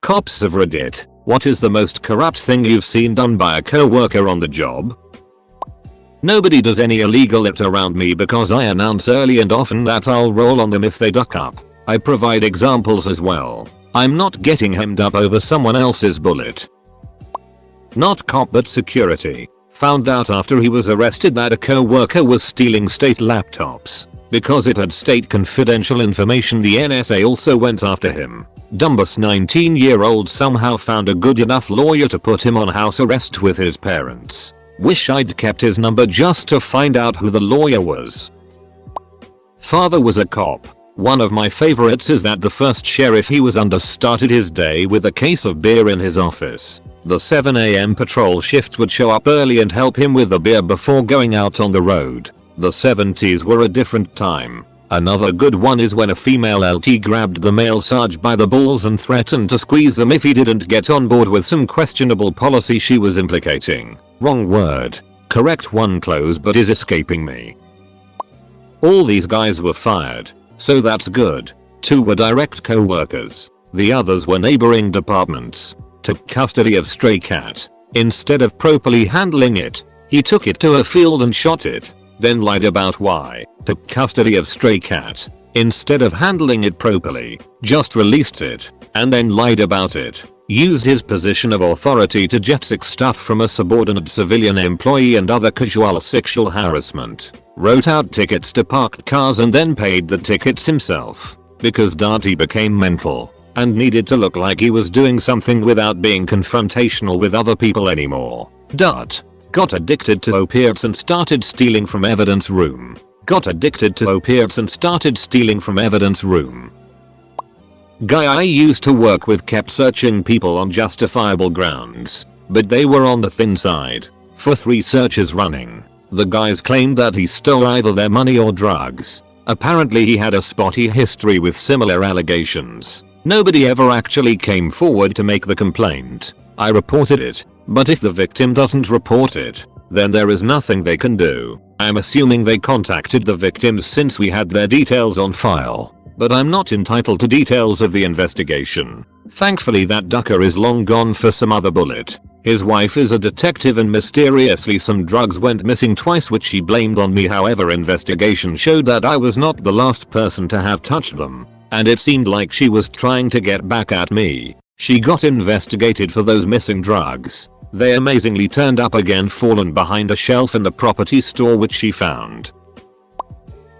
Cops of Reddit, what is the most corrupt thing you've seen done by a co-worker on the job? Nobody does any illegal it around me because I announce early and often that I'll roll on them if they duck up. I provide examples as well. I'm not getting hemmed up over someone else's bullet. Not cop but security. Found out after he was arrested that a co-worker was stealing state laptops. Because it had state confidential information, the NSA also went after him. Dumbus 19-year-old somehow found a good enough lawyer to put him on house arrest with his parents. Wish I'd kept his number just to find out who the lawyer was. Father was a cop. One of my favorites is that the first sheriff he was under started his day with a case of beer in his office. The 7 AM patrol shift would show up early and help him with the beer before going out on the road. The 70s were a different time. Another good one is when a female LT grabbed the male Sarge by the balls and threatened to squeeze them if he didn't get on board with some questionable policy she was implicating. Wrong word. Correct one close but is escaping me. All these guys were fired, so that's good. 2 were direct co-workers. The others were neighboring departments. Took custody of stray cat. Instead of properly handling it, he took it to a field and shot it. Then lied about why. Took custody of stray cat. Instead of handling it properly, just released it, and then lied about it. Used his position of authority to jet stuff from a subordinate civilian employee and other casual sexual harassment. Wrote out tickets to parked cars and then paid the tickets himself. Because Darty became mental and needed to look like he was doing something without being confrontational with other people anymore. Got addicted to opiates and started stealing from evidence room. Got addicted to opiates and started stealing from evidence room. Guy I used to work with kept searching people on justifiable grounds, but they were on the thin side. For 3 searches running, the guys claimed that he stole either their money or drugs. Apparently he had a spotty history with similar allegations. Nobody ever actually came forward to make the complaint. I reported it, but if the victim doesn't report it, then there is nothing they can do. I'm assuming they contacted the victims since we had their details on file, but I'm not entitled to details of the investigation. Thankfully that ducker is long gone for some other bullet. His wife is a detective and mysteriously some drugs went missing twice which she blamed on me. However, investigation showed that I was not the last person to have touched them, and it seemed like she was trying to get back at me. She got investigated for those missing drugs. They amazingly turned up again, fallen behind a shelf in the property store which she found.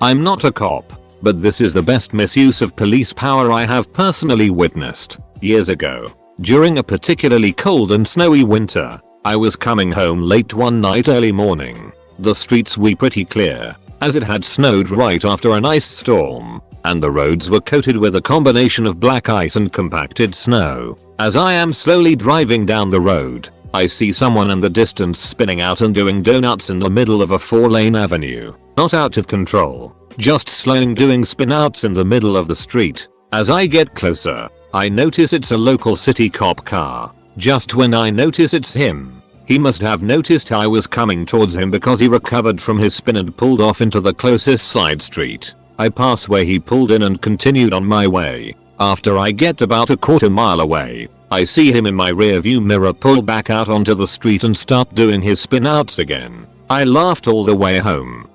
I'm not a cop, but this is the best misuse of police power I have personally witnessed. Years ago, during a particularly cold and snowy winter, I was coming home late one night early morning. The streets were pretty clear, as it had snowed right after an ice storm, and the roads were coated with a combination of black ice and compacted snow. As I am slowly driving down the road, I see someone in the distance spinning out and doing donuts in the middle of a 4-lane avenue. Not out of control, just slowing, doing spin-outs in the middle of the street. As I get closer, I notice it's a local city cop car. Just when I notice it's him, he must have noticed I was coming towards him because he recovered from his spin and pulled off into the closest side street. I pass where he pulled in and continued on my way. After I get about a quarter mile away, I see him in my rearview mirror pull back out onto the street and start doing his spin-outs again. I laughed all the way home.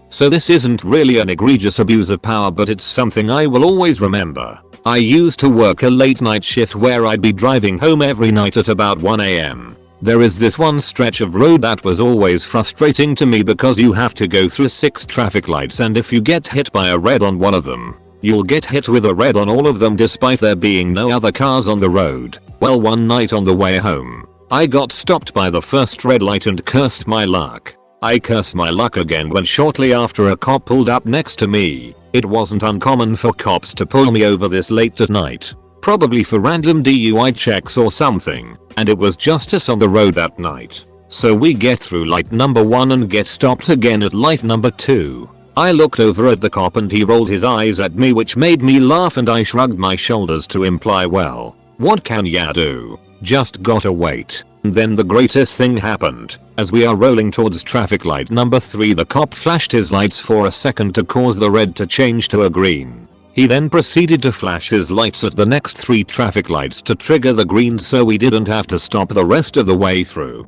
So this isn't really an egregious abuse of power, but it's something I will always remember. I used to work a late night shift where I'd be driving home every night at about 1 AM. There is this one stretch of road that was always frustrating to me because you have to go through 6 traffic lights, and if you get hit by a red on one of them, you'll get hit with a red on all of them despite there being no other cars on the road. Well, one night on the way home, I got stopped by the first red light and cursed my luck. I cursed my luck again when shortly after a cop pulled up next to me. It wasn't uncommon for cops to pull me over this late at night, probably for random DUI checks or something, and it was just us on the road that night. So we get through light number 1 and get stopped again at light number 2. I looked over at the cop and he rolled his eyes at me, which made me laugh, and I shrugged my shoulders to imply, well, what can ya do? Just gotta wait. And then the greatest thing happened. As we are rolling towards traffic light number 3, the cop flashed his lights for a second to cause the red to change to a green. He then proceeded to flash his lights at the next 3 traffic lights to trigger the green so we didn't have to stop the rest of the way through.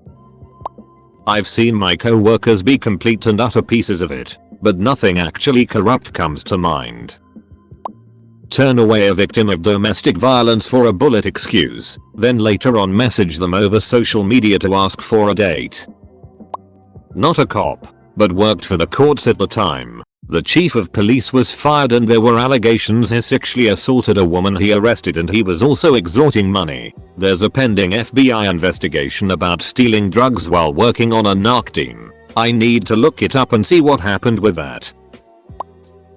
I've seen my co-workers be complete and utter pieces of it, but nothing actually corrupt comes to mind. Turn away a victim of domestic violence for a bullet excuse, then later on message them over social media to ask for a date. Not a cop, but worked for the courts at the time. The chief of police was fired and there were allegations he sexually assaulted a woman he arrested and he was also extorting money. There's a pending FBI investigation about stealing drugs while working on a narc team. I need to look it up and see what happened with that.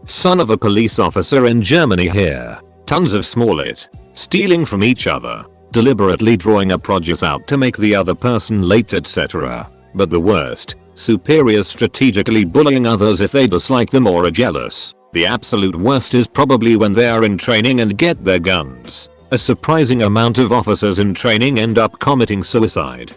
Son of a police officer in Germany here. Tons of small-it. Stealing from each other. Deliberately drawing a produce out to make the other person late, etc. But the worst. Superiors strategically bullying others if they dislike them or are jealous. The absolute worst is probably when they are in training and get their guns. A surprising amount of officers in training end up committing suicide.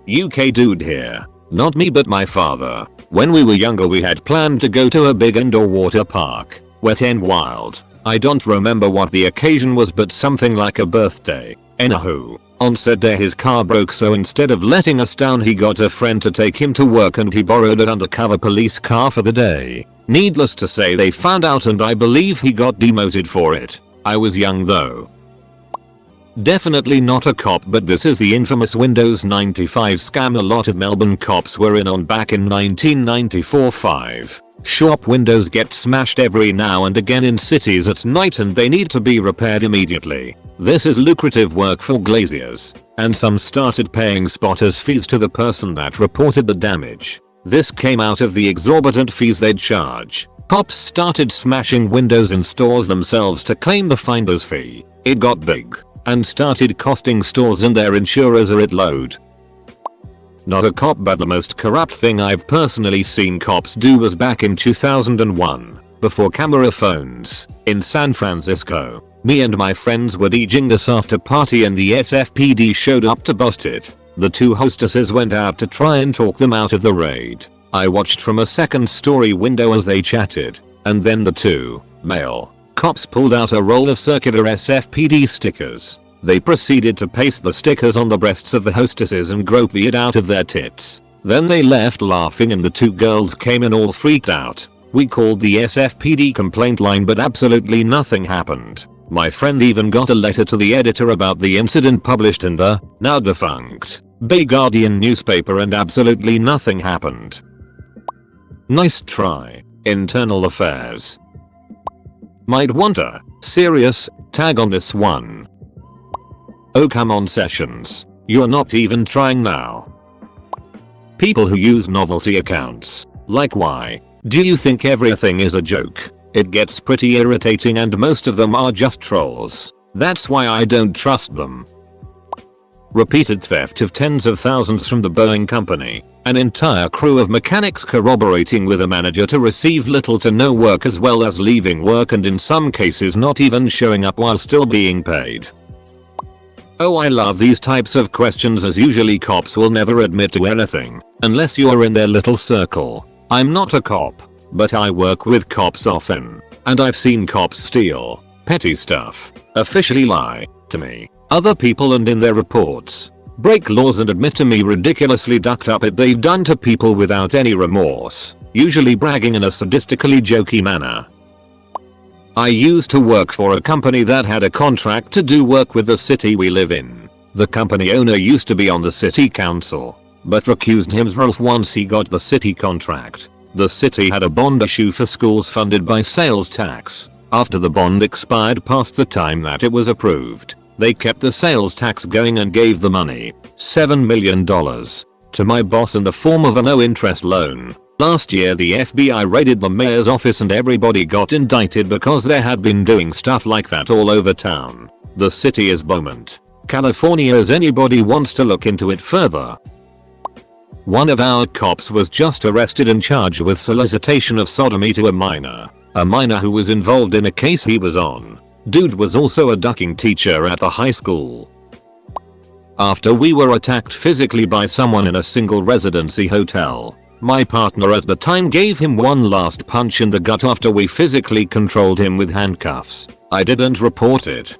UK dude here. Not me but my father. When we were younger we had planned to go to a big indoor water park. Wet n Wild. I don't remember what the occasion was but something like a birthday. Anywho. On said day his car broke so instead of letting us down he got a friend to take him to work and he borrowed an undercover police car for the day. Needless to say they found out and I believe he got demoted for it. I was young though. Definitely not a cop but this is the infamous Windows 95 scam a lot of Melbourne cops were in on back in 1994-5. Shop windows get smashed every now and again in cities at night and they need to be repaired immediately. This is lucrative work for glaziers, and some started paying spotters fees to the person that reported the damage. This came out of the exorbitant fees they'd charge. Cops started smashing windows in stores themselves to claim the finder's fee. It got big, and started costing stores and their insurers a shitload. Not a cop but the most corrupt thing I've personally seen cops do was back in 2001, before camera phones, in San Francisco. Me and my friends were DJing this after party and the SFPD showed up to bust it. The 2 hostesses went out to try and talk them out of the raid. I watched from a second story window as they chatted, and then the 2 male cops pulled out a roll of circular SFPD stickers. They proceeded to paste the stickers on the breasts of the hostesses and grope the it out of their tits. Then they left laughing and the 2 girls came in all freaked out. We called the SFPD complaint line but absolutely nothing happened. My friend even got a letter to the editor about the incident published in the, now defunct, Bay Guardian newspaper and absolutely nothing happened. Nice try. Internal affairs. Might want a serious tag on this one. Oh come on Sessions. You're not even trying now. People who use novelty accounts. Like why? Do you think everything is a joke? It gets pretty irritating and most of them are just trolls. That's why I don't trust them. Repeated theft of tens of thousands from the Boeing company. An entire crew of mechanics corroborating with a manager to receive little to no work as well as leaving work and in some cases not even showing up while still being paid. Oh I love these types of questions as usually cops will never admit to anything unless you're in their little circle. I'm not a cop, but I work with cops often, and I've seen cops steal petty stuff, officially lie to me, other people and in their reports, break laws and admit to me ridiculously ducked up it they've done to people without any remorse, usually bragging in a sadistically jokey manner. I used to work for a company that had a contract to do work with the city we live in. The company owner used to be on the city council, but recused himself once he got the city contract. The city had a bond issue for schools funded by sales tax. After the bond expired past the time that it was approved, they kept the sales tax going and gave the money, $7 million, to my boss in the form of a no-interest loan. Last year the FBI raided the mayor's office and everybody got indicted because they had been doing stuff like that all over town. The city is Beaumont, California as anybody wants to look into it further. One of our cops was just arrested and charged with solicitation of sodomy to a minor who was involved in a case he was on. Dude was also a ducking teacher at the high school. After we were attacked physically by someone in a single residency hotel, My partner at the time gave him one last punch in the gut after we physically controlled him with handcuffs. I didn't report it.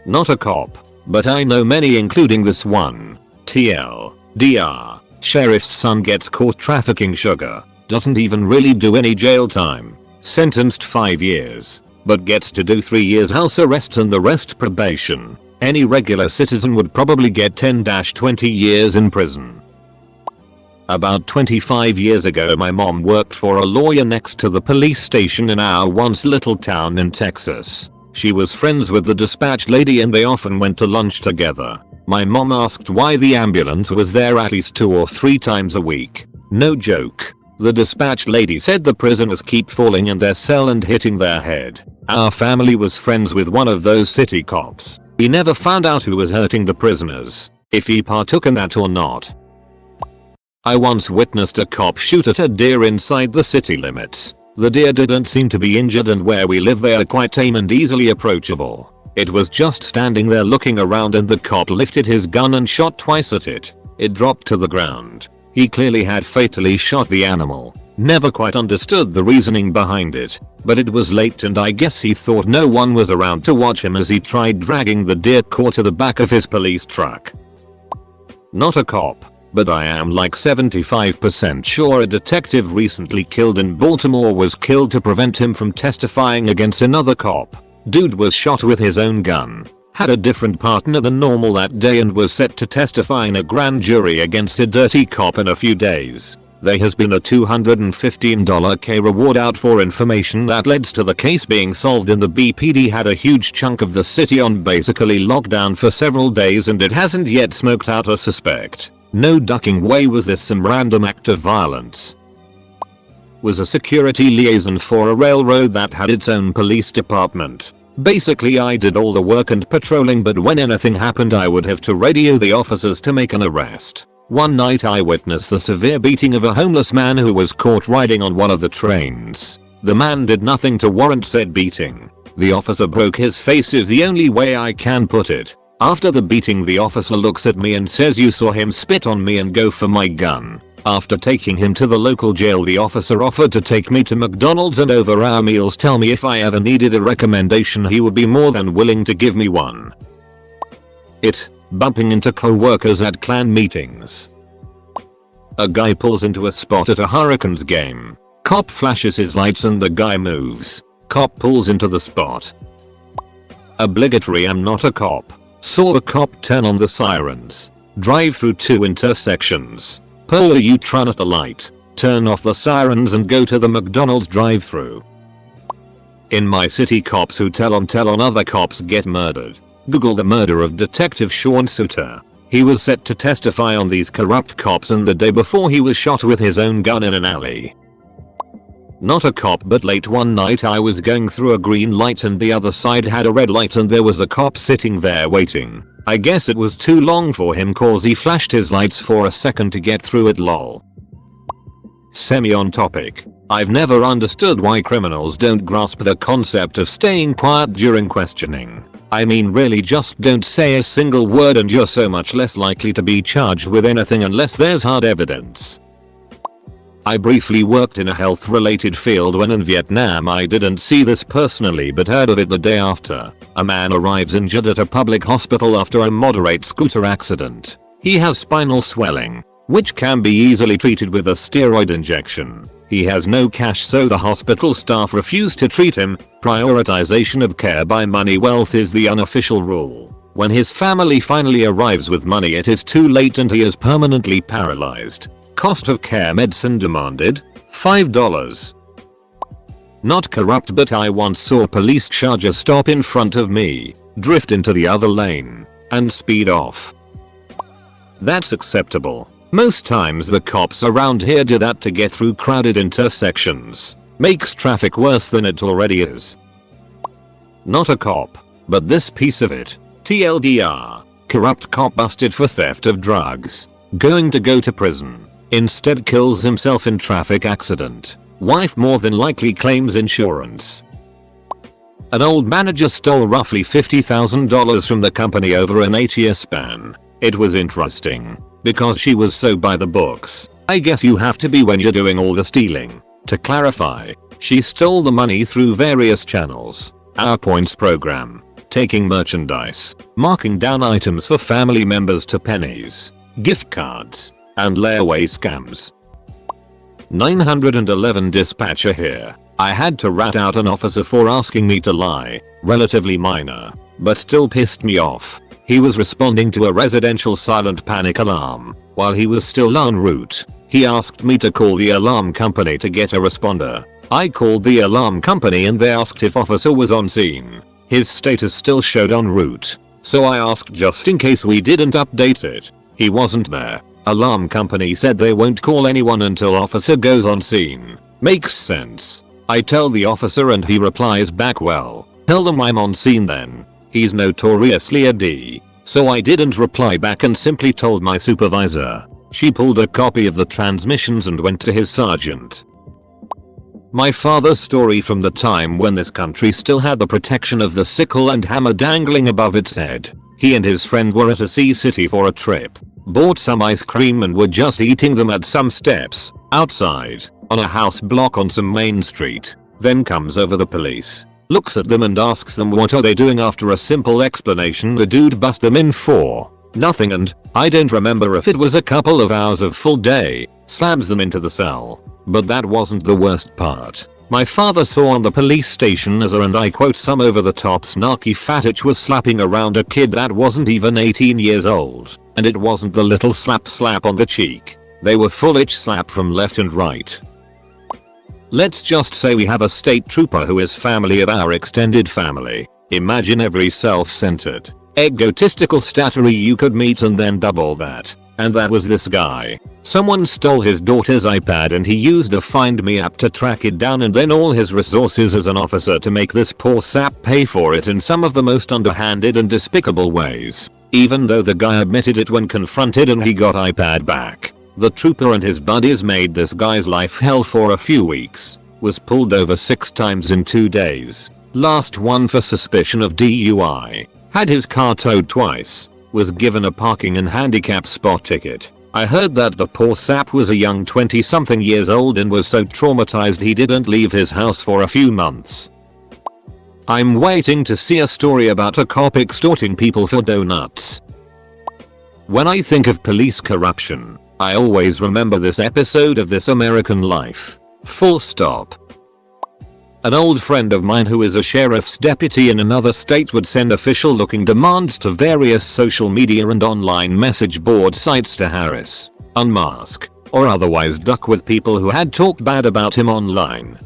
Not a cop, but I know many, including this one. TLDR. Sheriff's son gets caught trafficking sugar. Doesn't even really do any jail time. Sentenced 5 years. But gets to do 3 years house arrest and the rest probation. Any regular citizen would probably get 10-20 years in prison. About 25 years ago, my mom worked for a lawyer next to the police station in our once little town in Texas. She was friends with the dispatch lady and they often went to lunch together. My mom asked why the ambulance was there at least 2 or 3 times a week. No joke. The dispatch lady said the prisoners keep falling in their cell and hitting their head. Our family was friends with one of those city cops. We never found out who was hurting the prisoners, if he partook in that or not. I once witnessed a cop shoot at a deer inside the city limits. The deer didn't seem to be injured and where we live they are quite tame and easily approachable. It was just standing there looking around and the cop lifted his gun and shot twice at it. It dropped to the ground. He clearly had fatally shot the animal. Never quite understood the reasoning behind it, but it was late and I guess he thought no one was around to watch him as he tried dragging the deer core to the back of his police truck. Not a cop, but I am like 75% sure a detective recently killed in Baltimore was killed to prevent him from testifying against another cop. Dude was shot with his own gun. Had a different partner than normal that day and was set to testify in a grand jury against a dirty cop in a few days. There has been a $215K reward out for information that led to the case being solved and the BPD had a huge chunk of the city on basically lockdown for several days and it hasn't yet smoked out a suspect. No ducking way was this some random act of violence. Was a security liaison for a railroad that had its own police department. Basically I did all the work and patrolling, but when anything happened I would have to radio the officers to make an arrest. One night I witnessed the severe beating of a homeless man who was caught riding on one of the trains. The man did nothing to warrant said beating. The officer broke his face is the only way I can put it. After the beating the officer looks at me and says you saw him spit on me and go for my gun. After taking him to the local jail the officer offered to take me to McDonald's and over our meals tell me if I ever needed a recommendation he would be more than willing to give me one. Bumping into co-workers at clan meetings. A guy pulls into a spot at a Hurricanes game. Cop flashes his lights and the guy moves. Cop pulls into the spot. Obligatory I'm not a cop. Saw a cop turn on the sirens. Drive through 2 intersections. Pull a U-turn at the light. Turn off the sirens and go to the McDonald's drive-thru. In my city cops who tell on other cops get murdered. Google the murder of Detective Sean Suter. He was set to testify on these corrupt cops and the day before he was shot with his own gun in an alley. Not a cop, but late one night I was going through a green light and the other side had a red light and there was a cop sitting there waiting. I guess it was too long for him cause he flashed his lights for a second to get through it lol. Semi on topic. I've never understood why criminals don't grasp the concept of staying quiet during questioning. I mean really just don't say a single word and you're so much less likely to be charged with anything unless there's hard evidence. I briefly worked in a health related field when in Vietnam. I didn't see this personally but heard of it the day after. A man arrives injured at a public hospital after a moderate scooter accident. He has spinal swelling, which can be easily treated with a steroid injection. He has no cash so the hospital staff refuse to treat him. Prioritization of care by money wealth is the unofficial rule. When his family finally arrives with money it is too late and he is permanently paralyzed. Cost of care medicine demanded $5. Not corrupt but I once saw a police charger stop in front of me, drift into the other lane, and speed off. That's acceptable. Most times the cops around here do that to get through crowded intersections. Makes traffic worse than it already is. Not a cop, but this piece of it. TLDR. Corrupt cop busted for theft of drugs. Going to go to prison. Instead kills himself in traffic accident. Wife more than likely claims insurance. An old manager stole roughly $50,000 from the company over an 8-year span. It was interesting because she was so by the books. I guess you have to be when you're doing all the stealing. To clarify, she stole the money through various channels. Our points program, taking merchandise, marking down items for family members to pennies, gift cards, and layaway scams. 911 dispatcher here. I had to rat out an officer for asking me to lie, relatively minor, but still pissed me off. He was responding to a residential silent panic alarm. While he was still en route, he asked me to call the alarm company to get a responder. I called the alarm company and they asked if officer was on scene. His status still showed en route, so I asked just in case we didn't update it. He wasn't there. Alarm company said they won't call anyone until officer goes on scene. Makes sense. I tell the officer and he replies back, well, tell them I'm on scene then. He's notoriously a D. So I didn't reply back and simply told my supervisor. She pulled a copy of the transmissions and went to his sergeant. My father's story from the time when this country still had the protection of the sickle and hammer dangling above its head. He and his friend were at a sea city for a trip, bought some ice cream and were just eating them at some steps, outside, on a house block on some main street. Then comes over the police, looks at them and asks them what are they doing. After a simple explanation the dude busts them in for nothing, and I don't remember if it was a couple of hours of full day, slams them into the cell. But that wasn't the worst part. My father saw on the police station as a, and I quote, some over the top snarky fatitch was slapping around a kid that wasn't even 18 years old. And it wasn't the little slap on the cheek. They were full itch slap from left and right. Let's just say we have a state trooper who is family of our extended family. Imagine every self-centered, egotistical stattery you could meet and then double that. And that was this guy. Someone stole his daughter's iPad and he used the Find Me app to track it down, and then all his resources as an officer to make this poor sap pay for it in some of the most underhanded and despicable ways. Even though the guy admitted it when confronted and he got iPad back. The trooper and his buddies made this guy's life hell for a few weeks. Was pulled over 6 times in 2 days. Last one for suspicion of DUI. Had his car towed twice. Was given a parking and handicap spot ticket. I heard that the poor sap was a young 20-something years old and was so traumatized he didn't leave his house for a few months. I'm waiting to see a story about a cop extorting people for donuts. When I think of police corruption, I always remember this episode of This American Life. Full stop. An old friend of mine who is a sheriff's deputy in another state would send official looking demands to various social media and online message board sites to harass, unmask, or otherwise duck with people who had talked bad about him online.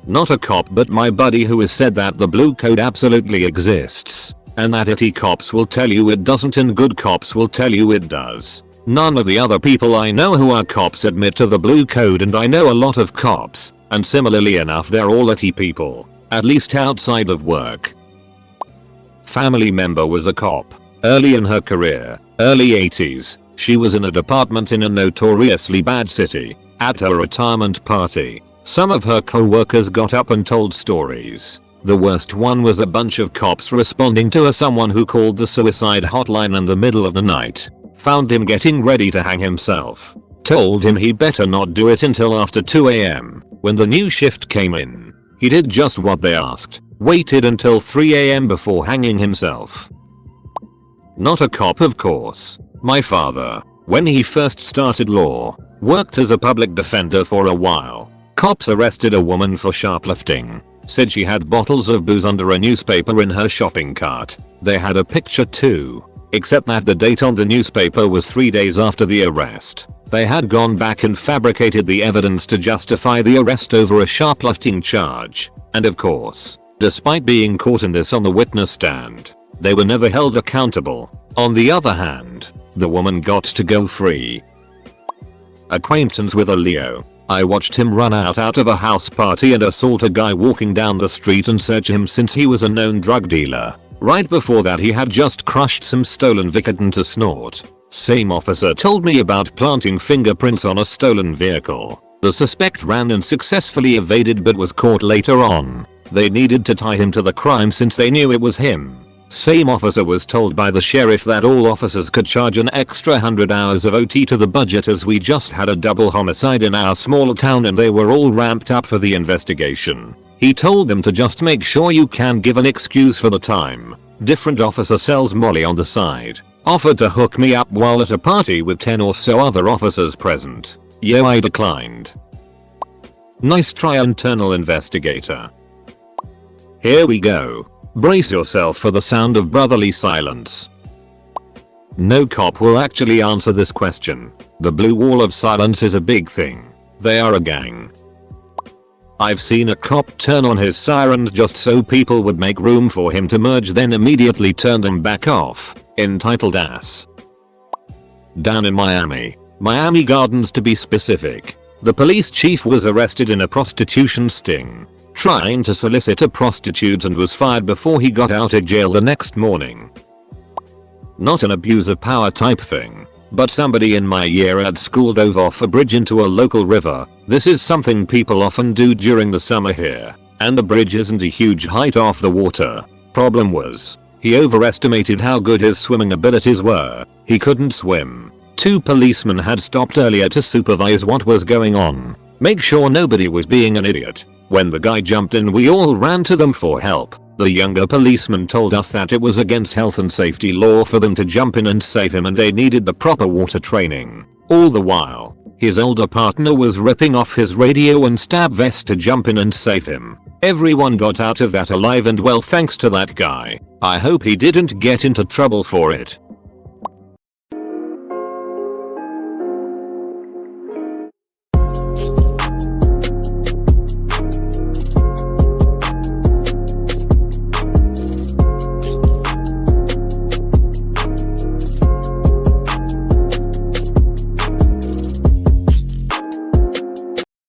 Not a cop, but my buddy who has said that the blue code absolutely exists, and that itty cops will tell you it doesn't and good cops will tell you it does. None of the other people I know who are cops admit to the blue code, and I know a lot of cops. And similarly enough they're all itty people, at least outside of work. Family member was a cop, early in her career, early 80s, she was in a department in a notoriously bad city. At her retirement party, some of her co-workers got up and told stories. The worst one was a bunch of cops responding to someone who called the suicide hotline in the middle of the night, found him getting ready to hang himself, told him he better not do it until after 2 AM. When the new shift came in, he did just what they asked, waited until 3 AM before hanging himself. Not a cop, of course. My father, when he first started law, worked as a public defender for a while. Cops arrested a woman for shoplifting. Said she had bottles of booze under a newspaper in her shopping cart. They had a picture too, except that the date on the newspaper was 3 days after the arrest. They had gone back and fabricated the evidence to justify the arrest over a shoplifting charge. And of course, despite being caught in this on the witness stand, they were never held accountable. On the other hand, the woman got to go free. Acquaintance with a Leo. I watched him run out of a house party and assault a guy walking down the street and search him since he was a known drug dealer. Right before that he had just crushed some stolen Vicodin to snort. Same officer told me about planting fingerprints on a stolen vehicle. The suspect ran and successfully evaded but was caught later on. They needed to tie him to the crime since they knew it was him. Same officer was told by the sheriff that all officers could charge an extra 100 hours of OT to the budget as we just had a double homicide in our small town and they were all ramped up for the investigation. He told them to just make sure you can give an excuse for the time. Different officer sells Molly on the side. Offered to hook me up while at a party with 10 or so other officers present. Yo, I declined. Nice try, internal investigator. Here we go. Brace yourself for the sound of brotherly silence. No cop will actually answer this question. The blue wall of silence is a big thing. They are a gang. I've seen a cop turn on his sirens just so people would make room for him to merge, then immediately turn them back off. Entitled ass. Down in Miami Gardens to be specific, the police chief was arrested in a prostitution sting, trying to solicit a prostitute, and was fired before he got out of jail the next morning. Not an abuse of power type thing, but somebody in my year at school dove off a bridge into a local river. This is something people often do during the summer here, and the bridge isn't a huge height off the water. Problem was, he overestimated how good his swimming abilities were. He couldn't swim. 2 policemen had stopped earlier to supervise what was going on, make sure nobody was being an idiot. When the guy jumped in, we all ran to them for help. The younger policeman told us that it was against health and safety law for them to jump in and save him, and they needed the proper water training. All the while, his older partner was ripping off his radio and stab vest to jump in and save him. Everyone got out of that alive and well thanks to that guy. I hope he didn't get into trouble for it.